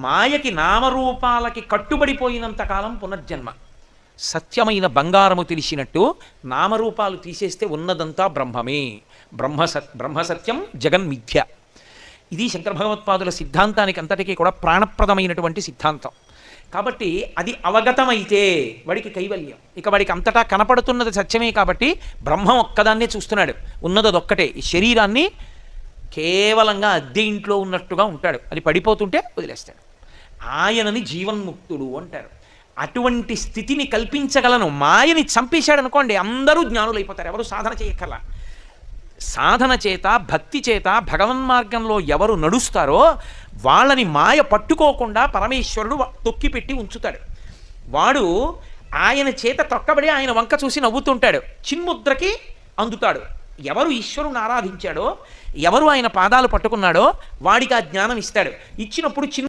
మాయకి నామరూపాలకి కట్టుబడిపోయినంత కాలం పునర్జన్మ. సత్యమైన బంగారము తెలిసినట్టు నామరూపాలు తీసేస్తే ఉన్నదంతా బ్రహ్మమే. బ్రహ్మసత్యం జగన్మిథ్య. ఇది శంకర భగవత్పాదుల సిద్ధాంతానికి అంతటికీ కూడా ప్రాణప్రదమైనటువంటి సిద్ధాంతం. కాబట్టి అది అవగతమైతే వాడికి కైవల్యం. ఇక వాడికి అంతటా కనపడుతున్నది సత్యమే కాబట్టి బ్రహ్మం ఒక్కదాన్నే చూస్తున్నాడు, ఉన్నది అదొక్కటే. ఈ శరీరాన్ని కేవలంగా అద్దె ఇంట్లో ఉన్నట్టుగా ఉంటాడు, అది పడిపోతుంటే వదిలేస్తాడు. ఆయనని జీవన్ముక్తుడు అంటారు. అటువంటి స్థితిని కల్పించగలను. మాయని చంపేశాడు అనుకోండి, అందరూ జ్ఞానులైపోతారు, ఎవరు సాధన చేయక్కర్లా. సాధన చేత భక్తి చేత భగవన్మార్గంలో ఎవరు నడుస్తారో వాళ్ళని మాయ పట్టుకోకుండా పరమేశ్వరుడు తొక్కిపెట్టి ఉంచుతాడు. వాడు ఆయన చేత తొక్కబడి ఆయన వంక చూసి నవ్వుతుంటాడు, చిన్ముద్రకి అందుతాడు. ఎవరు ఈశ్వరుని ఆరాధించాడో, ఎవరు ఆయన పాదాలు పట్టుకున్నాడో వాడికి ఆ జ్ఞానం ఇస్తాడు. ఇచ్చినప్పుడు